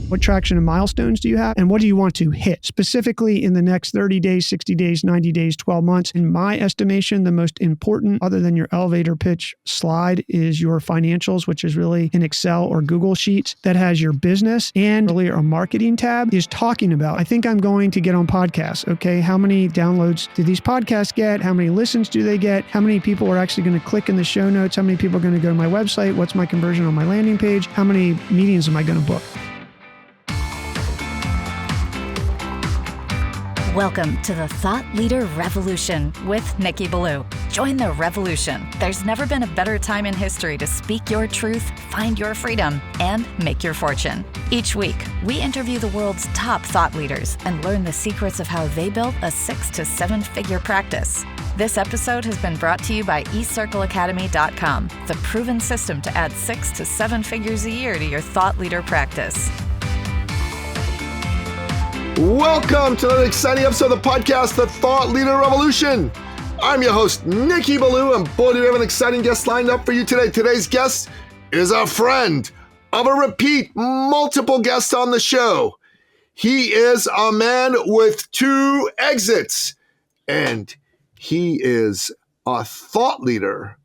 What traction and milestones do you have? And what do you want to hit specifically in the next 30 days, 60 days, 90 days, 12 months? In my estimation, the most important, other than your elevator pitch slide, is your financials, which is really an Excel or Google Sheets that has your business and really a marketing tab is talking about, I think I'm going to get on podcasts. Okay. How many downloads do these podcasts get? How many listens do they get? How many people are actually going to click in the show notes? How many people are going to go to my website? What's my conversion on my landing page? How many meetings am I going to book? Welcome to the Thought Leader Revolution with Nikki Ballou. Join the revolution. There's never been a better time in history to speak your truth, find your freedom, and make your fortune. Each week, we interview the world's top thought leaders and learn the secrets of how they built a 6 to 7 figure practice. This episode has been brought to you by eCircleacademy.com, the proven system to add 6 to 7 figures a year to your thought leader practice. Welcome to an exciting episode of the podcast, The Thought Leader Revolution. I'm your host, Nikki Ballou, and boy, do we have an exciting guest lined up for you today. Today's guest is a friend of a repeat, multiple guests on the show. He is a man with 2 exits, and he is a thought leader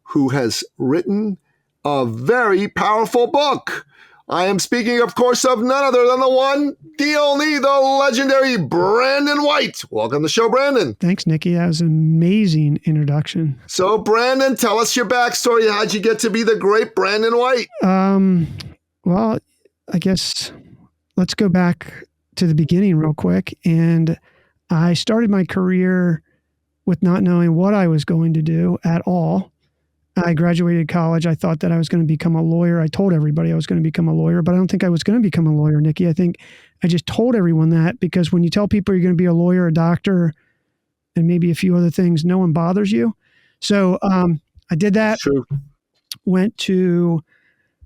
who has written a very powerful book. I am speaking, of course, of none other than the one, the only, the legendary Brandon White. Welcome to the show, Brandon. Thanks, Nikki. That was an amazing introduction. So, Brandon, tell us your backstory. How'd you get to be the great Brandon White? Well, I guess let's go back to the beginning real quick. And I started my career with not knowing what I was going to do at all. I graduated college. I thought that I was going to become a lawyer. I told everybody I was going to become a lawyer, but I don't think I was going to become a lawyer, Nikki. I think I just told everyone that because when you tell people you're going to be a lawyer, a doctor, and maybe a few other things, no one bothers you. So I did that. True.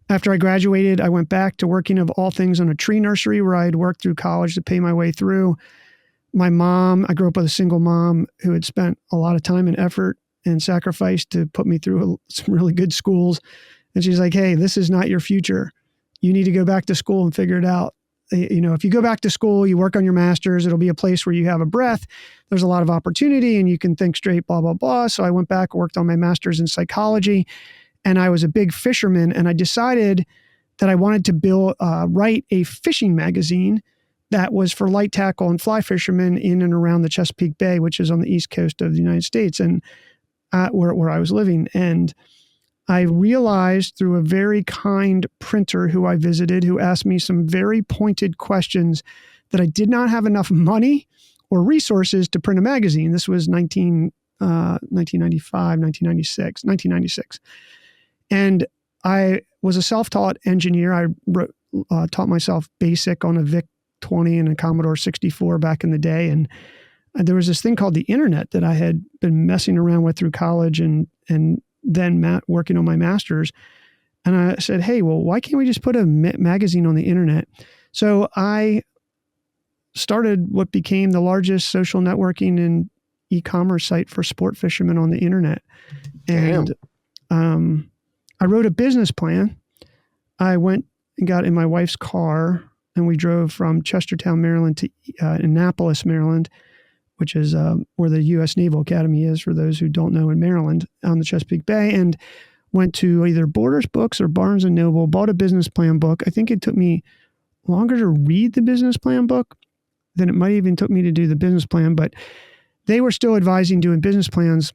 After I graduated, I went back to working of all things on a tree nursery where I had worked through college to pay my way through. My mom, I grew up with a single mom who had spent a lot of time and effort and sacrifice to put me through some really good schools. And she's like, hey, this is not your future. You need to go back to school and figure it out. You know, if you go back to school, you work on your master's, it'll be a place where you have a breath. There's a lot of opportunity and you can think straight, blah, blah, blah. So I went back, worked on my master's in psychology, and I was a big fisherman. And I decided that I wanted to write a fishing magazine that was for light tackle and fly fishermen in and around the Chesapeake Bay, which is on the east coast of the United States. And where I was living. And I realized through a very kind printer who I visited, who asked me some very pointed questions, that I did not have enough money or resources to print a magazine. This was 1996. And I was a self-taught engineer. I taught myself BASIC on a VIC-20 and a Commodore 64 back in the day. And there was this thing called the internet that I had been messing around with through college and then working on my master's. And I said, hey, well, why can't we just put a magazine on the internet? So I started what became the largest social networking and e-commerce site for sport fishermen on the internet. And I wrote a business plan. I went and got in my wife's car and we drove from Chestertown, Maryland to Annapolis, Maryland, which is where the U.S. Naval Academy is, for those who don't know, in Maryland on the Chesapeake Bay, and went to either Borders Books or Barnes & Noble, bought a business plan book. I think it took me longer to read the business plan book than it might even took me to do the business plan, but they were still advising doing business plans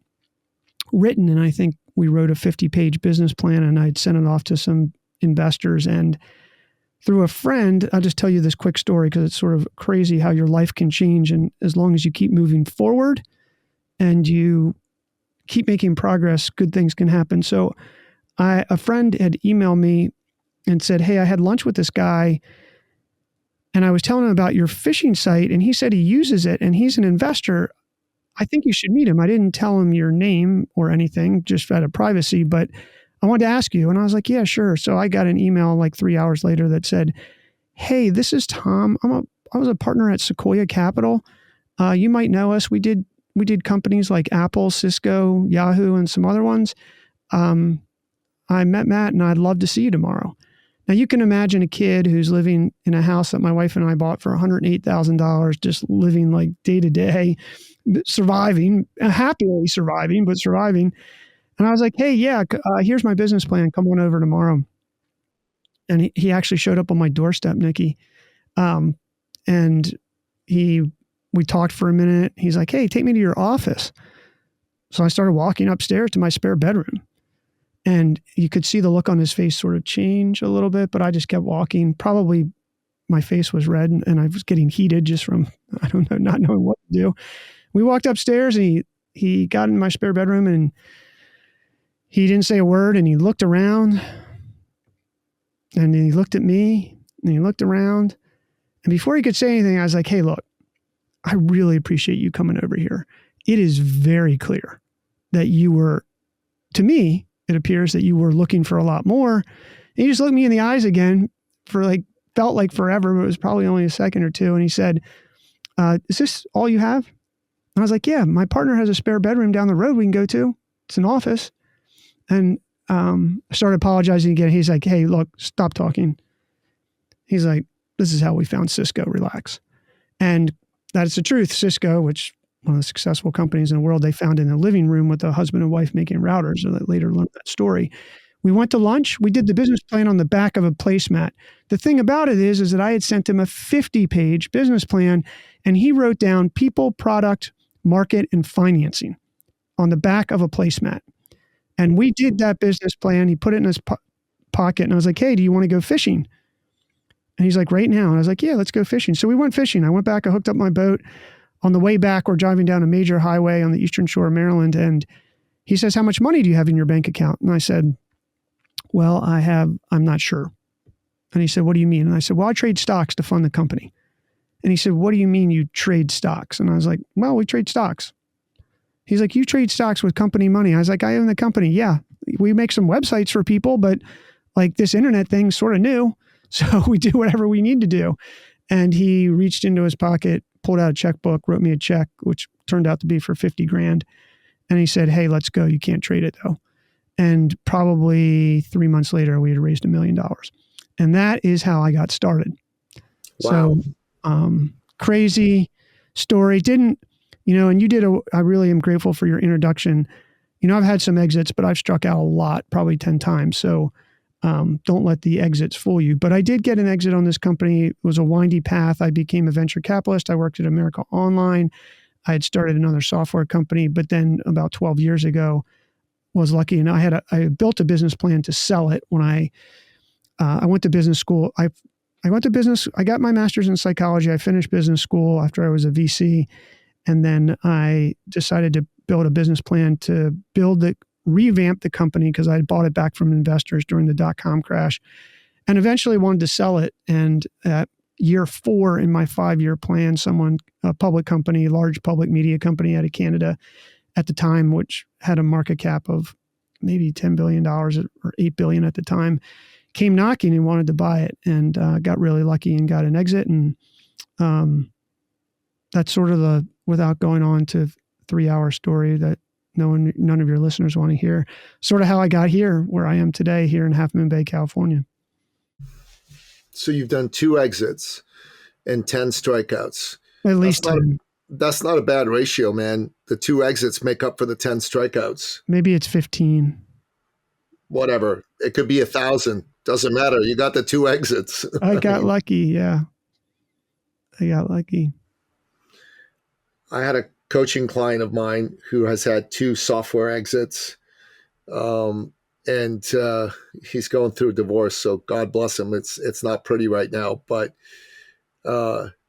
written, and I think we wrote a 50-page business plan, and I'd sent it off to some investors. And through a friend, I'll just tell you this quick story because it's sort of crazy how your life can change. And as long as you keep moving forward and you keep making progress, good things can happen. So a friend had emailed me and said, hey, I had lunch with this guy and I was telling him about your fishing site and he said he uses it and he's an investor. I think you should meet him. I didn't tell him your name or anything, just out of privacy, but I wanted to ask you. And I was like, yeah, sure. So I got an email like 3 hours later that said, hey, this is Tom. I was a partner at Sequoia Capital. You might know us. We did companies like Apple, Cisco, Yahoo, and some other ones. I met Matt and I'd love to see you tomorrow. Now you can imagine a kid who's living in a house that my wife and I bought for $108,000, just living like day to day, surviving, happily surviving, but surviving. And I was like, hey, yeah, here's my business plan. Come on over tomorrow. And he actually showed up on my doorstep, Nikki. And we talked for a minute. He's like, hey, take me to your office. So I started walking upstairs to my spare bedroom. And you could see the look on his face sort of change a little bit, but I just kept walking. Probably my face was red and I was getting heated just from, I don't know, not knowing what to do. We walked upstairs and he got in my spare bedroom and he didn't say a word, and he looked around and he looked at me and he looked around. And before he could say anything, I was like, hey, look, I really appreciate you coming over here. It is very clear that you were, to me, it appears that you were looking for a lot more. And he just looked me in the eyes again for felt like forever, but it was probably only a second or two. And he said, is this all you have? And I was like, yeah, my partner has a spare bedroom down the road we can go to. It's an office. And I started apologizing again. He's like, hey, look, stop talking. He's like, this is how we found Cisco, relax. And that's the truth. Cisco, which one of the successful companies in the world, they found in the living room with a husband and wife making routers. And I later learned that story. We went to lunch. We did the business plan on the back of a placemat. The thing about it is that I had sent him a 50-page business plan, and he wrote down people, product, market, and financing on the back of a placemat. And we did that business plan. He put it in his pocket, and I was like, hey, do you want to go fishing? And he's like, right now. And I was like, yeah, let's go fishing. So we went fishing. I went back, I hooked up my boat. On the way back, we're driving down a major highway on the eastern shore of Maryland. And he says, how much money do you have in your bank account? And I said, well, I'm not sure. And he said, what do you mean? And I said, well, I trade stocks to fund the company. And he said, what do you mean you trade stocks? And I was like, well, we trade stocks. He's like, you trade stocks with company money. I was like, I own the company. Yeah, we make some websites for people, but like this internet thing's sort of new. So we do whatever we need to do. And he reached into his pocket, pulled out a checkbook, wrote me a check, which turned out to be for $50,000. And he said, hey, let's go. You can't trade it though. And probably 3 months later, we had raised $1 million. And that is how I got started. Wow. So crazy story. I really am grateful for your introduction. I've had some exits, but I've struck out a lot, probably 10 times. So don't let the exits fool you. But I did get an exit on this company. It was a windy path. I became a venture capitalist. I worked at America Online. I had started another software company, but then about 12 years ago, was lucky, and I built a business plan to sell it when I went to business school. I got my master's in psychology. I finished business school after I was a VC, and then I decided to build a business plan to revamp the company because I had bought it back from investors during the dot-com crash, and eventually wanted to sell it. And at year 4 in my 5-year plan, a public company, large public media company out of Canada at the time, which had a market cap of maybe $10 billion or $8 billion at the time, came knocking and wanted to buy it, and got really lucky and got an exit. And that's sort of without going on to 3-hour story that none of your listeners want to hear, sort of how I got here, where I am today here in Half Moon Bay, California. So you've done 2 exits and 10 strikeouts. At least 10. That's not a bad ratio, man. The 2 exits make up for the 10 strikeouts. Maybe it's 15. Whatever. It could be 1,000. Doesn't matter. You got the 2 exits. I got lucky. Yeah. I got lucky. I had a coaching client of mine who has had 2 software exits. And he's going through a divorce. So God bless him. It's not pretty right now, but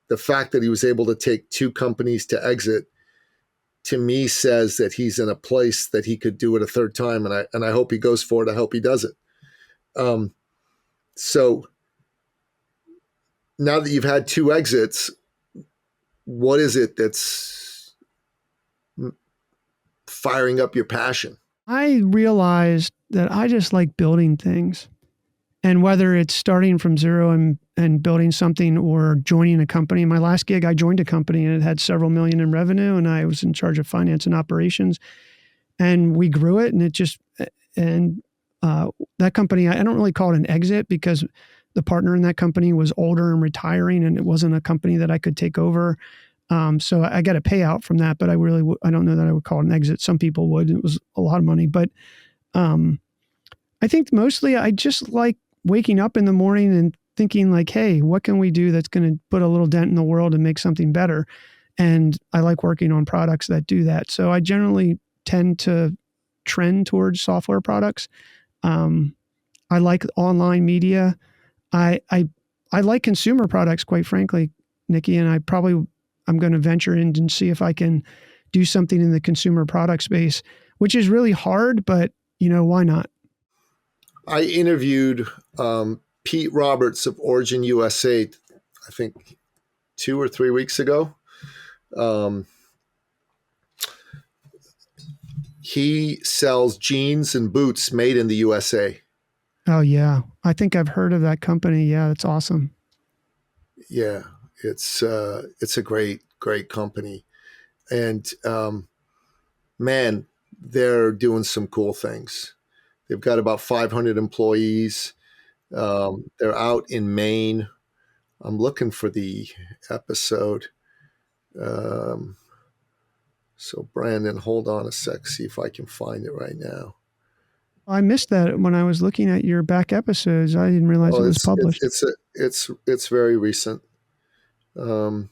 the fact that he was able to take 2 companies to exit, to me, says that he's in a place that he could do it a 3rd time. And I hope he goes for it. I hope he does it. So now that you've had 2 exits, what is it that's firing up your passion? I realized that I just like building things. And whether it's starting from zero and building something or joining a company. My last gig, I joined a company and it had several million in revenue, and I was in charge of finance and operations. And we grew it, and that company, I don't really call it an exit because the partner in that company was older and retiring, and it wasn't a company that I could take over. So I got a payout from that, but I don't know that I would call it an exit. Some people would. It was a lot of money, but I think mostly I just like waking up in the morning and thinking like, hey, what can we do that's going to put a little dent in the world and make something better? And I like working on products that do that. So I generally tend to trend towards software products. I like online media. I like consumer products, quite frankly, Nikki, and I'm going to venture in and see if I can do something in the consumer product space, which is really hard, but why not? I interviewed Pete Roberts of Origin USA, I think 2 or 3 weeks ago. He sells jeans and boots made in the USA. Oh yeah. I think I've heard of that company. Yeah. That's awesome. Yeah. It's a great company. And, man, they're doing some cool things. They've got about 500 employees. They're out in Maine. I'm looking for the episode. So Brandon, hold on a sec, see if I can find it right now. I missed that when I was looking at your back episodes. I didn't realize it was published. It's very recent. I'm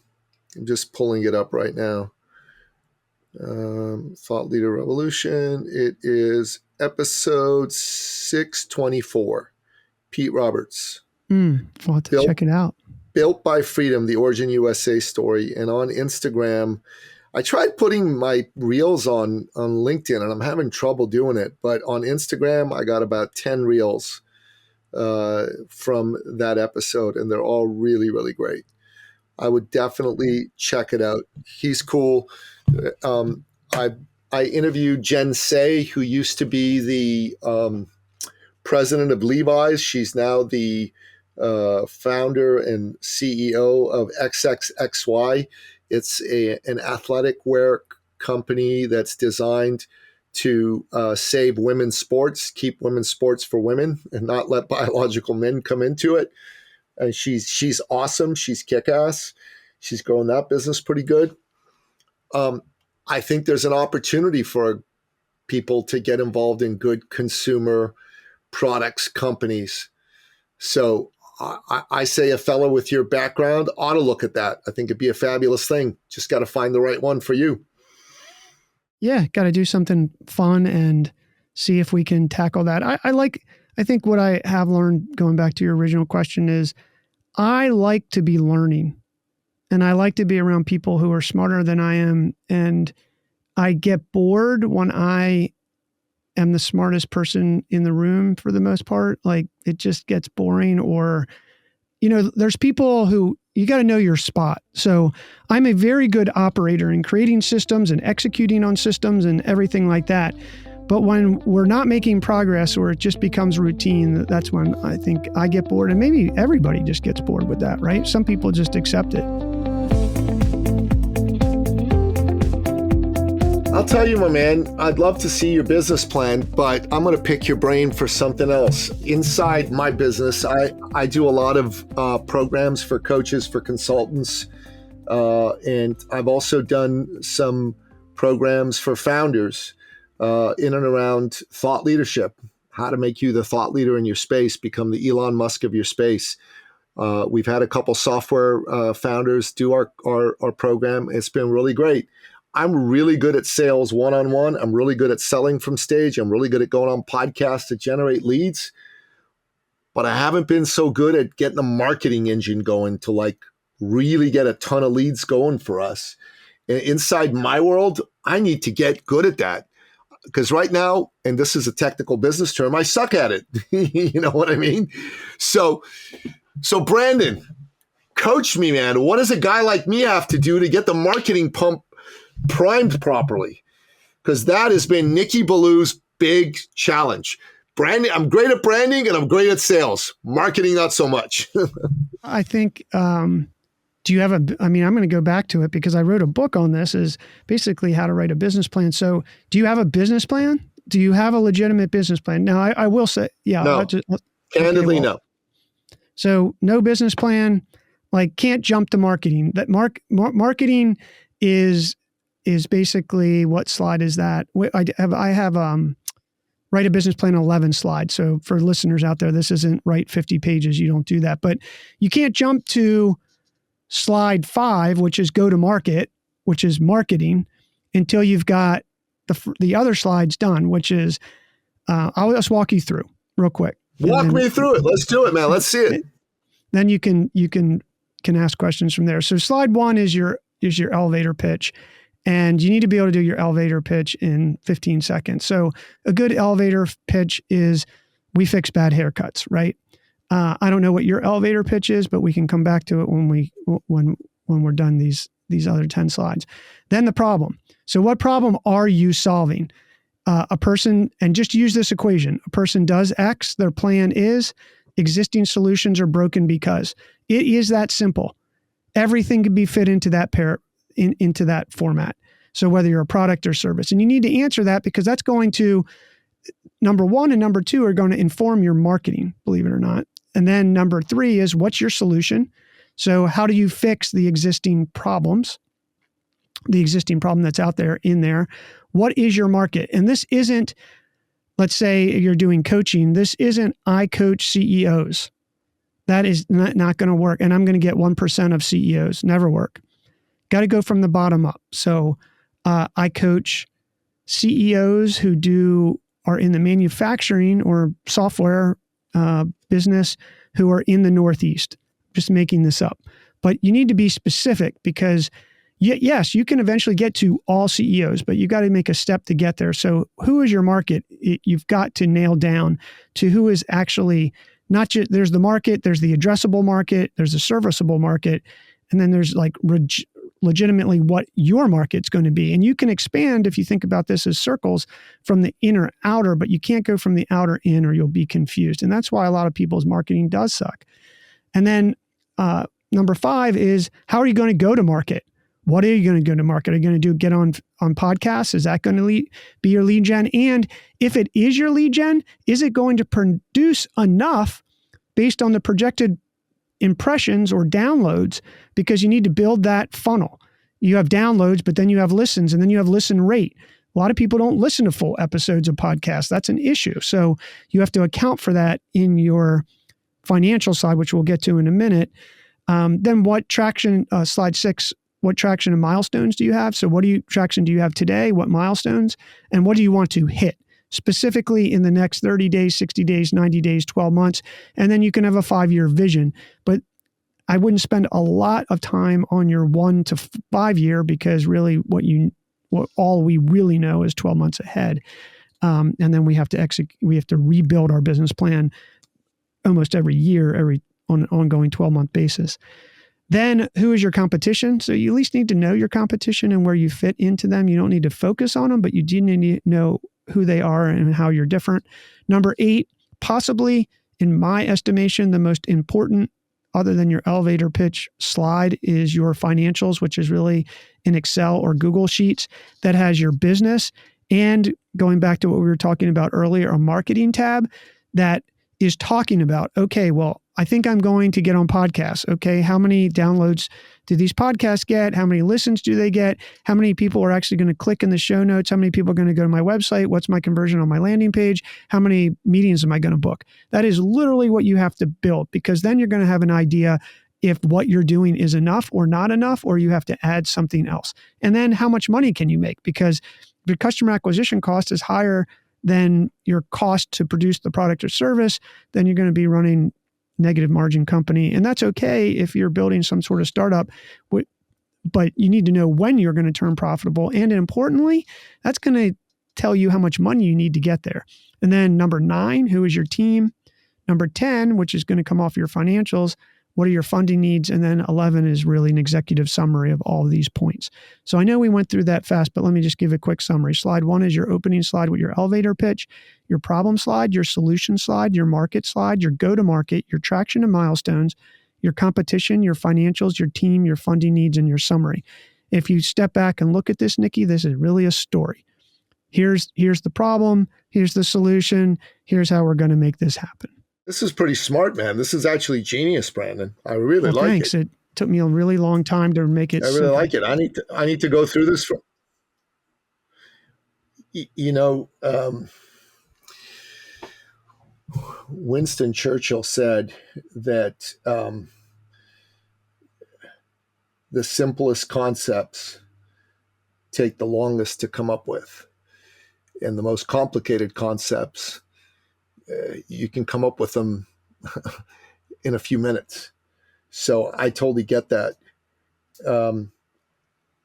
just pulling it up right now. Thought Leader Revolution. It is episode 624. Pete Roberts. I'll have to check it out. Built by Freedom, the Origin USA story. And on Instagram, I tried putting my reels on LinkedIn, and I'm having trouble doing it. But on Instagram, I got about 10 reels from that episode, and they're all really, really great. I would definitely check it out. He's cool. I interviewed Jen Say, who used to be the president of Levi's. She's now the founder and CEO of XXXY. It's an athletic wear company that's designed to save women's sports, keep women's sports for women, and not let biological men come into it. And she's awesome. She's kick-ass. She's growing that business pretty good. I think there's an opportunity for people to get involved in good consumer products companies. So I say a fellow with your background ought to look at that. I think it'd be a fabulous thing. Just got to find the right one for you. Yeah, got to do something fun and see if we can tackle that. I think what I have learned, going back to your original question, is I like to be learning, and I like to be around people who are smarter than I am. And I get bored when I am the smartest person in the room for the most part. Like, it just gets boring. Or, there's people who you got to know your spot. So I'm a very good operator in creating systems and executing on systems and everything like that. But when we're not making progress, or it just becomes routine, that's when I think I get bored. And maybe everybody just gets bored with that, right? Some people just accept it. I'll tell you, my man, I'd love to see your business plan, but I'm going to pick your brain for something else. Inside my business, I do a lot of programs for coaches, for consultants, and I've also done some programs for founders in and around thought leadership, how to make you the thought leader in your space, become the Elon Musk of your space. We've had a couple software founders do our program. It's been really great. I'm really good at sales one-on-one. I'm really good at selling from stage. I'm really good at going on podcasts to generate leads. But I haven't been so good at getting a marketing engine going to really get a ton of leads going for us. And inside my world, I need to get good at that. Because right now, and this is a technical business term, I suck at it. You know what I mean? So Brandon, coach me, man. What does a guy like me have to do to get the marketing pump primed properly? Because that has been Nikki Ballou's big challenge. Branding, I'm great at branding and I'm great at sales. Marketing, not so much. I think, do you have I'm going to go back to it because I wrote a book on this, is basically how to write a business plan. So do you have a business plan? do you have a legitimate business plan? Now, I will say, yeah. No. Candidly, no. So no business plan, like can't jump to marketing. That marketing is basically, what slide is that? I have write a business plan 11 slide. So for listeners out there, this isn't write 50 pages. You don't do that, but you can't jump to slide 5, which is go to market, which is marketing, until you've got the other slides done, which is, I'll just walk you through real quick. Walk me through it. Let's do it, man. Let's see it. Then you can ask questions from there. So slide 1 is your elevator pitch, and you need to be able to do your elevator pitch in 15 seconds. So a good elevator pitch is, we fix bad haircuts, right? I don't know what your elevator pitch is, but we can come back to it when we're done these other 10 slides. Then the problem. So what problem are you solving? A person, and just use this equation. A person does X, their plan is, existing solutions are broken because. It is that simple. Everything can be fit into that into that format. So whether you're a product or service, and you need to answer that, because that's going to, number 1 and number 2 are going to inform your marketing, believe it or not. And then number 3 is, what's your solution? So how do you fix the existing problems, the existing problem that's out there in there? What is your market? And this isn't, let's say you're doing coaching. This isn't, I coach CEOs. That is not going to work. And I'm going to get 1% of CEOs. Never work. Got to go from the bottom up. So I coach CEOs who are in the manufacturing or software business, who are in the Northeast. Just making this up. But you need to be specific, because yes, you can eventually get to all CEOs, but you got to make a step to get there. So who is your market? You've got to nail down to who is actually not just, there's the market, there's the addressable market, there's the serviceable market, and then there's like legitimately what your market's going to be. And you can expand, if you think about this as circles, from the inner outer, but you can't go from the outer in, or you'll be confused. And that's why a lot of people's marketing does suck. And then number 5 is, how are you going to go to market? What are you going to go to market? Are you going to get on podcasts? Is that going to be your lead gen? And if it is your lead gen, is it going to produce enough based on the projected impressions or downloads? Because you need to build that funnel. You have downloads, but then you have listens, and then you have listen rate. A lot of people don't listen to full episodes of podcasts. That's an issue. So you have to account for that in your financial side, which we'll get to in a minute. Then what traction, slide 6, what traction and milestones do you have? So what traction do you have today? What milestones? And what do you want to hit specifically in the next 30 days, 60 days, 90 days, 12 months? And then you can have a 5-year vision. But I wouldn't spend a lot of time on your 1 to 5 year, because really all we really know is 12 months ahead. And then we have to rebuild our business plan almost every year, on an ongoing 12-month basis. Then who is your competition? So you at least need to know your competition and where you fit into them. You don't need to focus on them, but you do need to know who they are and how you're different. Number 8, possibly, in my estimation, the most important, other than your elevator pitch slide, is your financials, which is really an Excel or Google Sheets that has your business. And going back to what we were talking about earlier, a marketing tab that is talking about, okay, well, I think I'm going to get on podcasts. Okay, how many downloads do these podcasts get? How many listens do they get? How many people are actually going to click in the show notes? How many people are going to go to my website? What's my conversion on my landing page? How many meetings am I going to book? That is literally what you have to build, because then you're going to have an idea if what you're doing is enough or not enough, or you have to add something else. And then how much money can you make? Because if your customer acquisition cost is higher than your cost to produce the product or service, then you're going to be running negative margin company. And that's okay if you're building some sort of startup, but you need to know when you're going to turn profitable. And importantly, that's going to tell you how much money you need to get there. And then number 9, who is your team? Number 10, which is going to come off your financials, what are your funding needs? And then 11 is really an executive summary of all of these points. So I know we went through that fast, but let me just give a quick summary. Slide 1 is your opening slide with your elevator pitch, your problem slide, your solution slide, your market slide, your go-to-market, your traction and milestones, your competition, your financials, your team, your funding needs, and your summary. If you step back and look at this, Nikki, this is really a story. Here's the problem. Here's the solution. Here's how we're going to make this happen. This is pretty smart, man. This is actually genius, Brandon. I really Well, like thanks. it. It took me a really long time to make it I really simple. like it. I need to go through this. Winston Churchill said that the simplest concepts take the longest to come up with, and the most complicated concepts, you can come up with them in a few minutes. So I totally get that.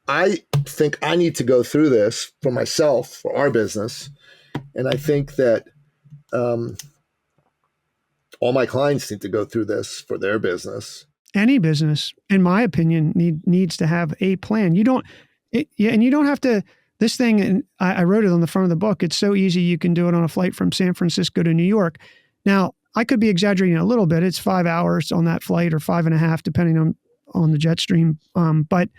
I think I need to go through this for myself, for our business. And I think that all my clients need to go through this for their business. Any business, in my opinion, needs to have a plan. You don't have to, this thing, and I wrote it on the front of the book, it's so easy you can do it on a flight from San Francisco to New York. Now, I could be exaggerating a little bit. It's 5 hours on that flight, or 5.5, depending on the jet stream. But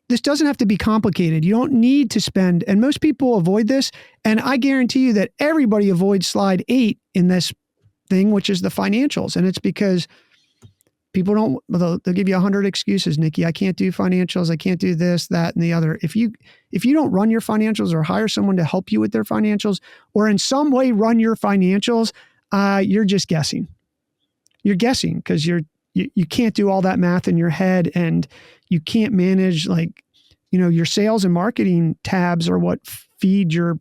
this doesn't have to be complicated. You don't need to spend, and most people avoid this. And I guarantee you that everybody avoids slide 8 in this thing, which is the financials. And it's because people don't, they'll give you 100 excuses, Nikki. I can't do financials. I can't do this, that, and the other. If you don't run your financials or hire someone to help you with their financials, or in some way run your financials, you're just guessing. You're guessing because you can't do all that math in your head, and you can't manage, like, your sales and marketing tabs are what feed your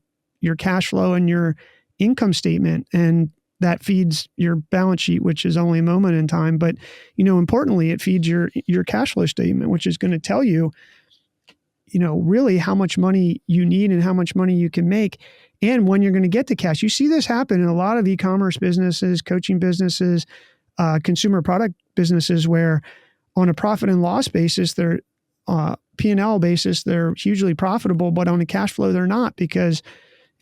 cash flow and your income statement. And that feeds your balance sheet, which is only a moment in time. But, importantly, it feeds your cash flow statement, which is going to tell you, really how much money you need and how much money you can make, and when you're going to get the cash. You see this happen in a lot of e-commerce businesses, coaching businesses, consumer product businesses, where on a profit and loss basis, they're P&L basis, they're hugely profitable, but on a cash flow, they're not. Because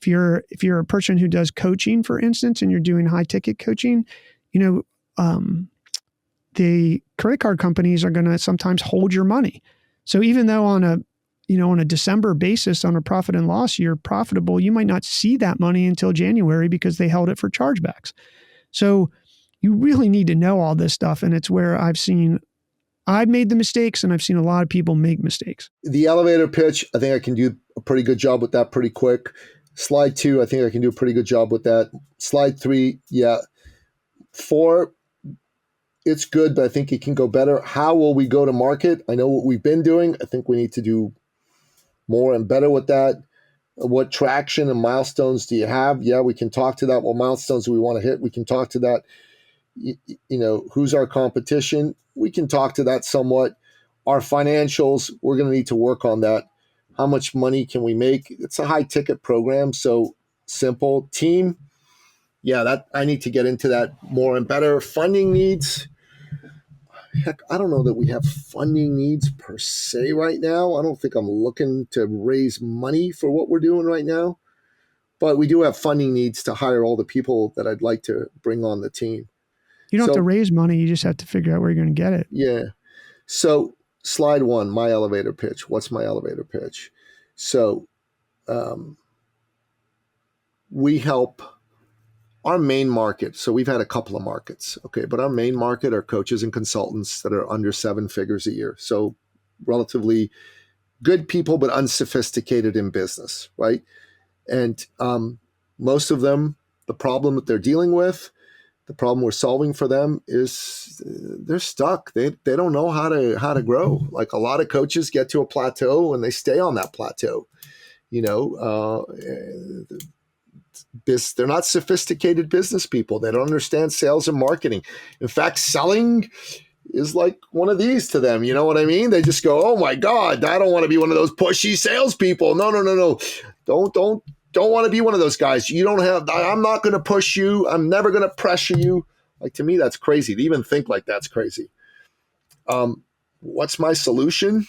if you're a person who does coaching, for instance, and you're doing high ticket coaching, the credit card companies are going to sometimes hold your money. So even though on a December basis, on a profit and loss, you're profitable, you might not see that money until January because they held it for chargebacks. So you really need to know all this stuff. And it's where I've made the mistakes, and I've seen a lot of people make mistakes. The elevator pitch, I think I can do a pretty good job with that pretty quick. Slide 2, I think I can do a pretty good job with that. Slide 3, yeah. 4, it's good, but I think it can go better. How will we go to market? I know what we've been doing. I think we need to do more and better with that. What traction and milestones do you have? Yeah, we can talk to that. What milestones do we want to hit? We can talk to that. Who's our competition? We can talk to that somewhat. Our financials, we're going to need to work on that. How much money can we make? It's a high ticket program, so simple. Team, yeah, that I need to get into that more and better. Funding needs, heck, I don't know that we have funding needs per se right now. I don't think I'm looking to raise money for what we're doing right now, but we do have funding needs to hire all the people that I'd like to bring on the team. You don't have to raise money. You just have to figure out where you're going to get it. Yeah. So slide 1, my elevator pitch. What's my elevator pitch? So we help our main market. So we've had a couple of markets, okay, but our main market are coaches and consultants that are under 7 figures a year. So relatively good people, but unsophisticated in business, right? And most of them, the problem that they're dealing with, the problem we're solving for them is they're stuck. They don't know how to grow. Like, a lot of coaches get to a plateau and they stay on that plateau. They're not sophisticated business people. They don't understand sales and marketing. In fact, selling is like one of these to them. You know what I mean? They just go, "Oh my God, I don't want to be one of those pushy salespeople. No. Don't want to be one of those guys. I'm not going to push you. I'm never going to pressure you." Like, to me, that's crazy. To even think like that's crazy. What's my solution?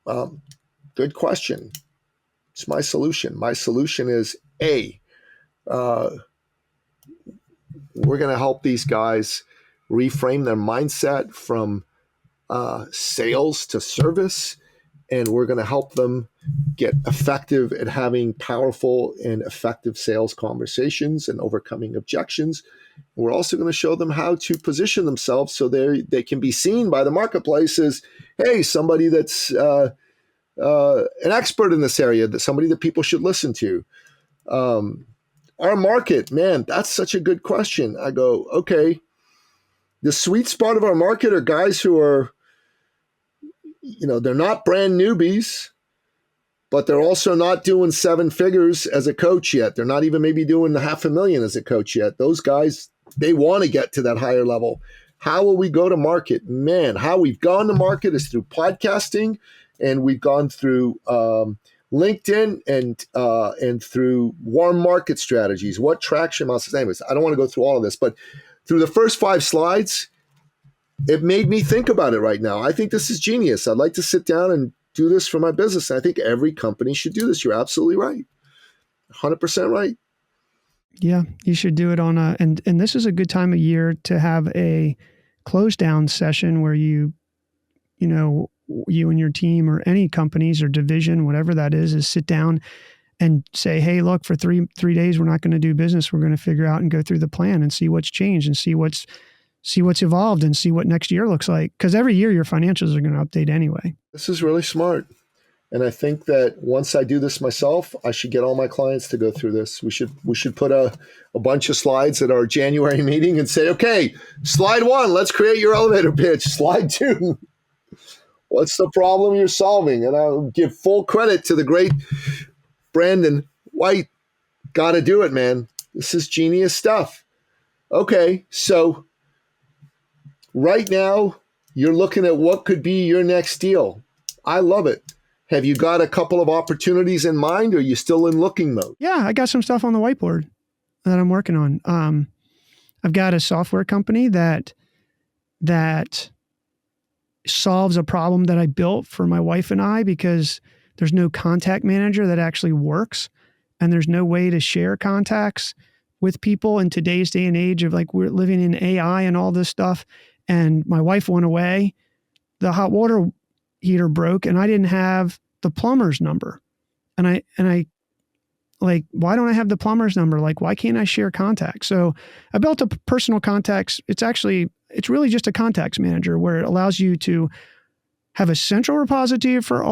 Good question. It's my solution. My solution is we're going to help these guys reframe their mindset from sales to service, and we're going to help them get effective at having powerful and effective sales conversations and overcoming objections. And we're also going to show them how to position themselves so they can be seen by the marketplace as, hey, somebody that's an expert in this area, that somebody that people should listen to. Our market, man, that's such a good question. I go, okay, the sweet spot of our market are guys who are, they're not brand newbies, but they're also not doing 7 figures as a coach yet. They're not even maybe doing $500,000 as a coach yet. Those guys, they want to get to that higher level. How will we go to market? Man, how we've gone to market is through podcasting, and we've gone through LinkedIn and through warm market strategies. What traction models? Anyways, I don't want to go through all of this, but through the first 5 slides, it made me think about it right now. I think this is genius. I'd like to sit down and do this for my business. And I think every company should do this. You're absolutely right. 100% right. Yeah, you should do it on and this is a good time of year to have a close down session where you and your team or any companies or division, whatever that is sit down and say, hey, look, for three days, we're not going to do business. We're going to figure out and go through the plan and see what's changed and see what's evolved and see what next year looks like. Because every year your financials are going to update anyway. This is really smart. And I think that once I do this myself, I should get all my clients to go through this. We should put a bunch of slides at our January meeting and say, okay, slide 1, let's create your elevator pitch. Slide 2, what's the problem you're solving? And I'll give full credit to the great Brandon White. Got to do it, man. This is genius stuff. Okay, so right now you're looking at what could be your next deal. I love it. Have you got a couple of opportunities in mind, or are you still in looking mode? Yeah, I got some stuff on the whiteboard that I'm working on. I've got a software company that solves a problem that I built for my wife and I, because there's no contact manager that actually works, and there's no way to share contacts with people in today's day and age of we're living in AI and all this stuff. And my wife went away, the hot water heater broke, and I didn't have the plumber's number. And I why don't I have the plumber's number? Why can't I share contacts? So I built a personal contacts. It's really just a contacts manager where it allows you to have a central repository for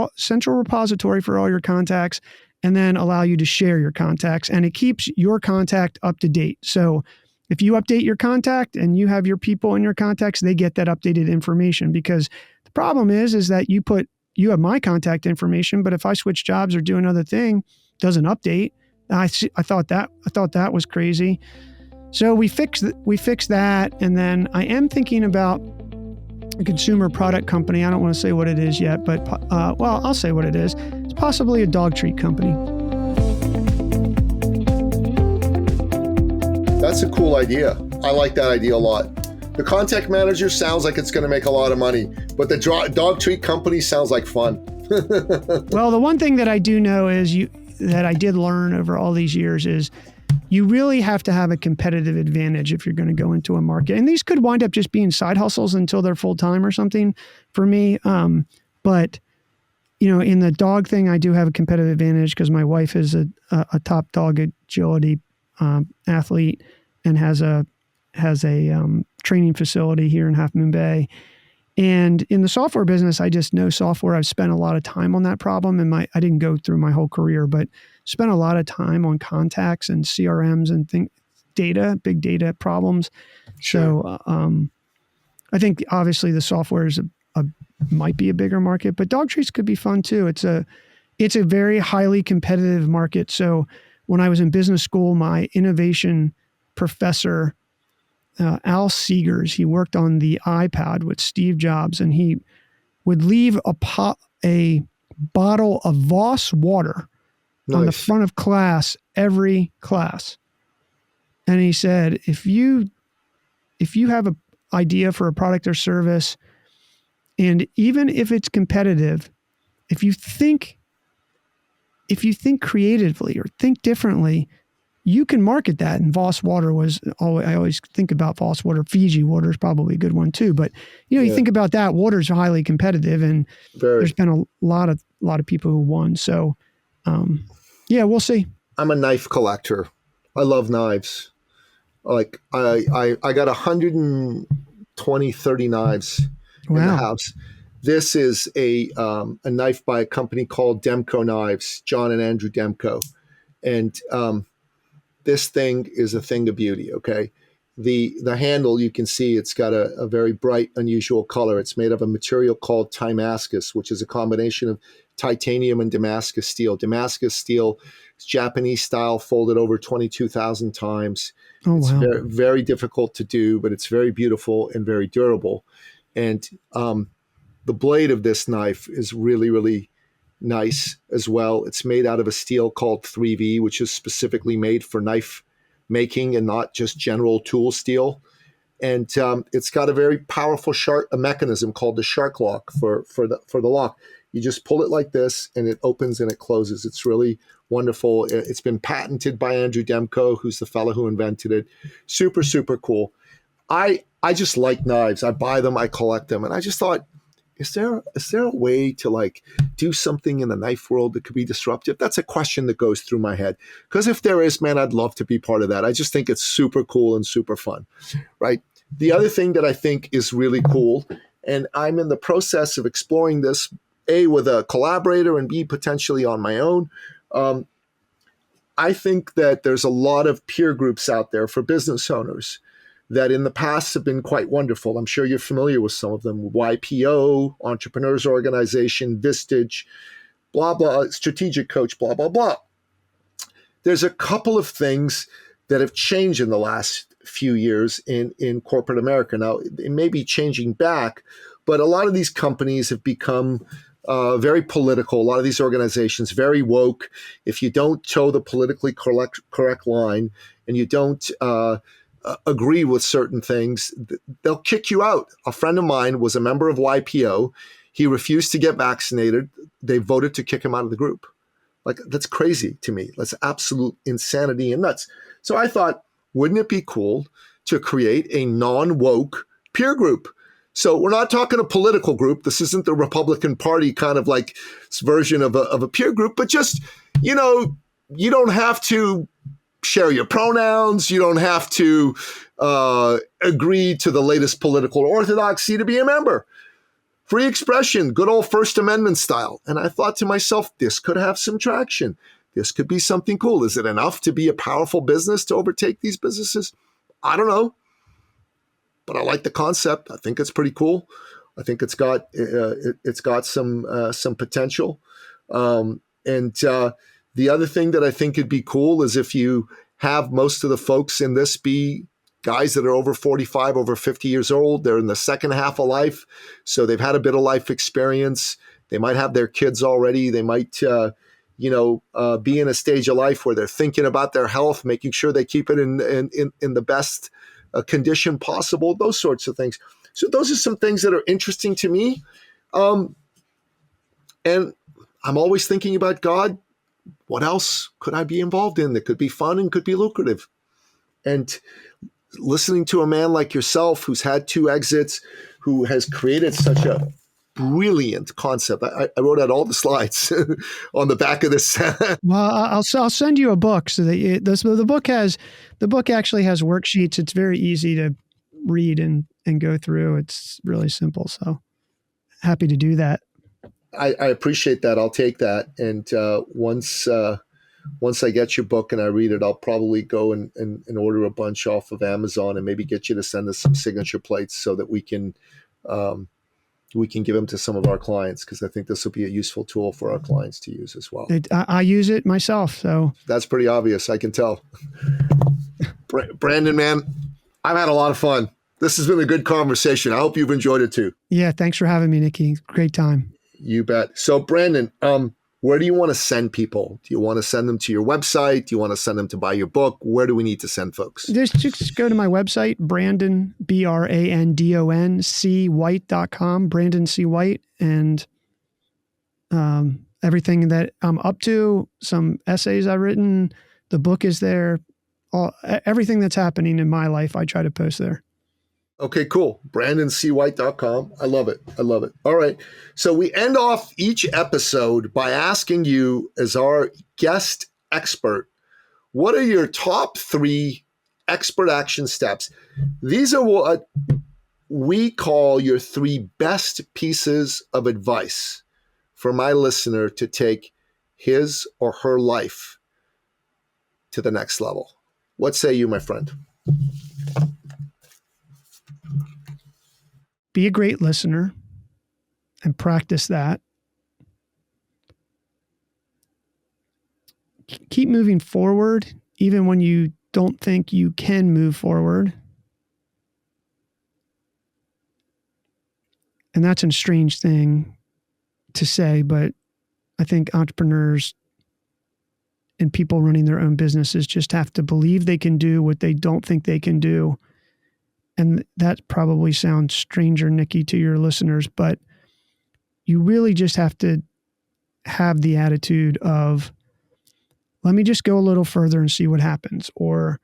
all your contacts, and then allow you to share your contacts, and it keeps your contact up to date. So if you update your contact and you have your people in your contacts, they get that updated information, because the problem is that you have my contact information, but if I switch jobs or do another thing, it doesn't update. I thought that was crazy. So we fixed that. And then I am thinking about a consumer product company. I don't want to say what it is yet, but I'll say what it is. It's possibly a dog treat company. That's a cool idea. I like that idea a lot. The contact manager sounds like it's going to make a lot of money, but the dog treat company sounds like fun. Well, the one thing that I do know is that I did learn over all these years is you really have to have a competitive advantage if you're going to go into a market. And these could wind up just being side hustles until they're full-time or something for me. But in the dog thing, I do have a competitive advantage because my wife is a top dog agility athlete and has a training facility here in Half Moon Bay. And in the software business, I just know software. I've spent a lot of time on that problem, and I didn't go through my whole career, but spent a lot of time on contacts and CRMs and big data problems. Sure. So I think obviously the software is might be a bigger market, but dog treats could be fun too. It's a very highly competitive market. So when I was in business school, my innovation professor, Al Seegers, he worked on the iPad with Steve Jobs, and he would leave a bottle of Voss water on the front of class every class. And he said, if you have an idea for a product or service, and even if it's competitive, if you think creatively or think differently, you can market that. And Voss water I always think about Voss water. Fiji water is probably a good one too. But, you think about that, water is highly competitive, and there's been a lot of people who won. So, we'll see. I'm a knife collector. I love knives. Like I got 120, 30 knives in the house. This is a knife by a company called Demko Knives, John and Andrew Demko. And this thing is a thing of beauty, okay? The handle, you can see it's got a very bright, unusual color. It's made of a material called Damascus, which is a combination of titanium and Damascus steel. Damascus steel is Japanese style, folded over 22,000 times. It's very, very difficult to do, but it's very beautiful and very durable. And the blade of this knife is really, really nice as well. It's made out of a steel called 3V, which is specifically made for knife making and not just general tool steel. And it's got a very powerful a mechanism called the shark lock for the lock. You just pull it like this, and it opens and it closes. It's really wonderful. It's been patented by Andrew Demko, who's the fellow who invented it. Super, super cool. I just like knives. I buy them, I collect them, and I just thought, is there a way to like do something in the knife world that could be disruptive? That's a question that goes through my head. Because if there is, man, I'd love to be part of that. I just think it's super cool and super fun, right? The other thing that I think is really cool, and I'm in the process of exploring this, A, with a collaborator, and B, potentially on my own. I think that there's a lot of peer groups out there for business owners that in the past have been quite wonderful. I'm sure you're familiar with some of them. YPO, Entrepreneurs Organization, Vistage, blah, blah, Strategic Coach, blah, blah, blah. There's a couple of things that have changed in the last few years in corporate America. Now, it may be changing back, but a lot of these companies have become very political. A lot of these organizations, very woke. If you don't toe the politically correct line and you don't agree with certain things, they'll kick you out. A friend of mine was a member of YPO. He refused to get vaccinated. They voted to kick him out of the group. Like, that's crazy to me. That's absolute insanity and nuts. So I thought, wouldn't it be cool to create a non-woke peer group? So we're not talking a political group. This isn't the Republican Party kind of like version of a peer group, but just, you don't have to share your pronouns. You don't have to agree to the latest political orthodoxy to be a member. Free expression, good old First Amendment style. And I thought to myself, this could have some traction. This could be something cool. Is it enough to be a powerful business to overtake these businesses? I don't know. But I like the concept. I think it's pretty cool. I think it's got some potential. The other thing that I think could be cool is if you have most of the folks in this be guys that are over 45, over 50 years old. They're in the second half of life, so they've had a bit of life experience. They might have their kids already. They might, be in a stage of life where they're thinking about their health, making sure they keep it in the best condition possible. Those sorts of things. So those are some things that are interesting to me. And I'm always thinking about God. What else could I be involved in that could be fun and could be lucrative? And listening to a man like yourself who's had 2 exits, who has created such a brilliant concept. I wrote out all the slides on the back of this. Well, I'll send you a book so that the book actually has worksheets. It's very easy to read and go through. It's really simple. So happy to do that. I appreciate that. I'll take that. And once I get your book and I read it, I'll probably go and order a bunch off of Amazon and maybe get you to send us some signature plates so that we can give them to some of our clients, because I think this will be a useful tool for our clients to use as well. I use it myself, so. That's pretty obvious. I can tell. Brandon, man, I've had a lot of fun. This has been a good conversation. I hope you've enjoyed it too. Yeah, thanks for having me, Nikki. Great time. You bet. So, Brandon, where do you want to send people? Do you want to send them to your website? Do you want to send them to buy your book? Where do we need to send folks? Just go to my website, Brandon, BrandonCWhite.com, Brandon C. White, and everything that I'm up to, some essays I've written, the book is there, everything that's happening in my life, I try to post there. Okay, cool. BrandonCWhite.com. I love it. I love it. All right. So we end off each episode by asking you, as our guest expert, what are your top 3 expert action steps? These are what we call your 3 best pieces of advice for my listener to take his or her life to the next level. What say you, my friend? Be a great listener and practice that. Keep moving forward, even when you don't think you can move forward. And that's a strange thing to say, but I think entrepreneurs and people running their own businesses just have to believe they can do what they don't think they can do. And that probably sounds stranger, Nikki, to your listeners, but you really just have to have the attitude of, let me just go a little further and see what happens. Or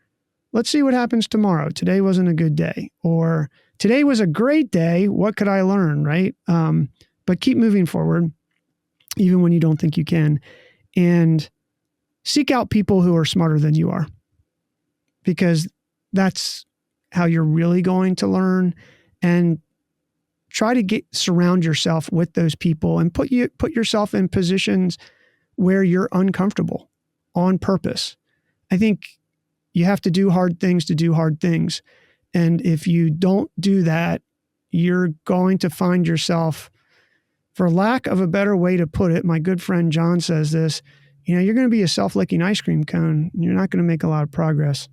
let's see what happens tomorrow. Today wasn't a good day. Or today was a great day. What could I learn, right? But keep moving forward, even when you don't think you can. And seek out people who are smarter than you are, because that's how you're really going to learn. And try to surround yourself with those people and put yourself in positions where you're uncomfortable on purpose. I think you have to do hard things to do hard things. And if you don't do that, you're going to find yourself, for lack of a better way to put it, my good friend John says this, you're going to be a self-licking ice cream cone. You're not going to make a lot of progress,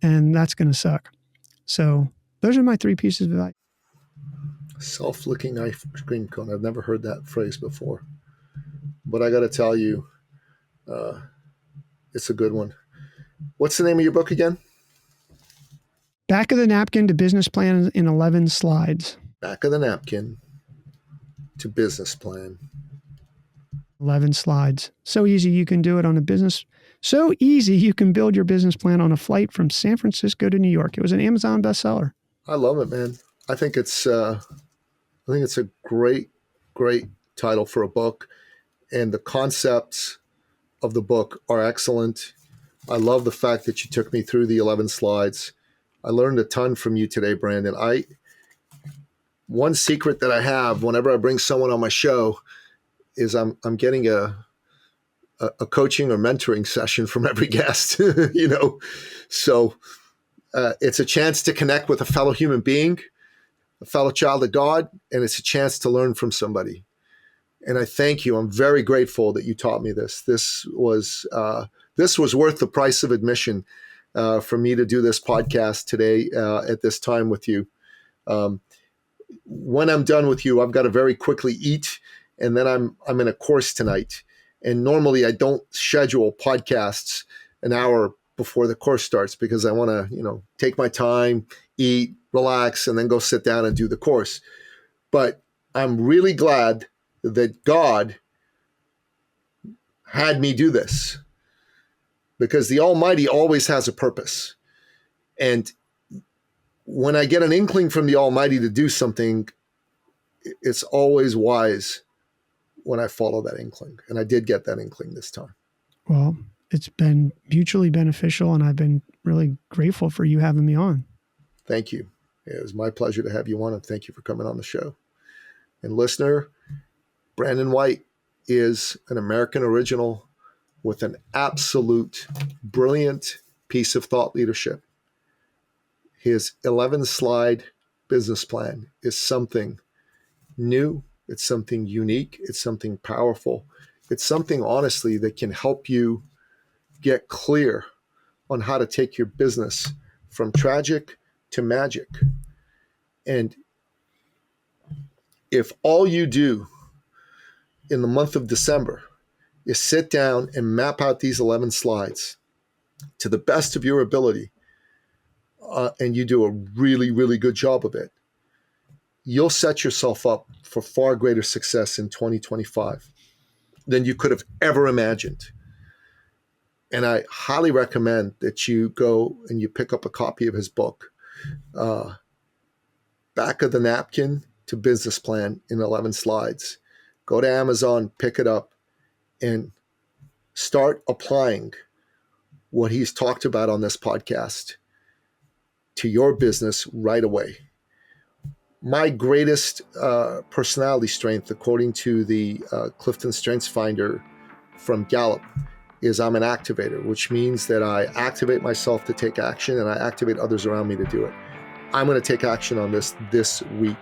and that's going to suck. So those are my 3 pieces of advice. Self-licking ice cream cone. I've never heard that phrase before, but I got to tell you, it's a good one. What's the name of your book again? Back of the Napkin to Business Plan in 11 Slides. Back of the Napkin to Business Plan. 11 slides. So easy you can do it on a business. So easy you can build your business plan on a flight from San Francisco to New York. It was an Amazon bestseller. I love it, man. I think it's a great title for a book, and the concepts of the book are excellent. I love the fact that you took me through the 11 slides. I learned a ton from you today, Brandon. One secret that I have whenever I bring someone on my show is I'm getting a coaching or mentoring session from every guest, So it's a chance to connect with a fellow human being, a fellow child of God, and it's a chance to learn from somebody. And I thank you. I'm very grateful that you taught me this. This was worth the price of admission for me to do this podcast today at this time with you. When I'm done with you, I've got to very quickly eat, and then I'm in a course tonight. And normally I don't schedule podcasts an hour before the course starts because I want to, take my time, eat, relax, and then go sit down and do the course. But I'm really glad that God had me do this, because the Almighty always has a purpose. And when I get an inkling from the Almighty to do something, it's always wise when I follow that inkling. And I did get that inkling this time. Well, it's been mutually beneficial, and I've been really grateful for you having me on. Thank you. It was my pleasure to have you on, and thank you for coming on the show. And listener, Brandon White is an American original with an absolute brilliant piece of thought leadership. His 11-slide business plan is something new. It's something unique. It's something powerful. It's something, honestly, that can help you get clear on how to take your business from tragic to magic. And if all you do in the month of December is sit down and map out these 11 slides to the best of your ability, and you do a really, really good job of it, you'll set yourself up for far greater success in 2025 than you could have ever imagined. And I highly recommend that you go and you pick up a copy of his book, Back of the Napkin to Business Plan in 11 Slides. Go to Amazon, pick it up, and start applying what he's talked about on this podcast to your business right away. My greatest personality strength, according to the Clifton Strengths Finder from Gallup, is I'm an activator, which means that I activate myself to take action and I activate others around me to do it. I'm going to take action on this week,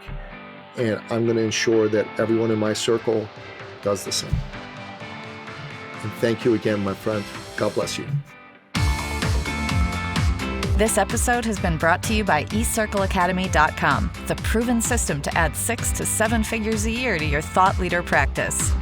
and I'm going to ensure that everyone in my circle does the same. And thank you again, my friend. God bless you. This episode has been brought to you by eCircleAcademy.com, the proven system to add 6 to 7 figures a year to your thought leader practice.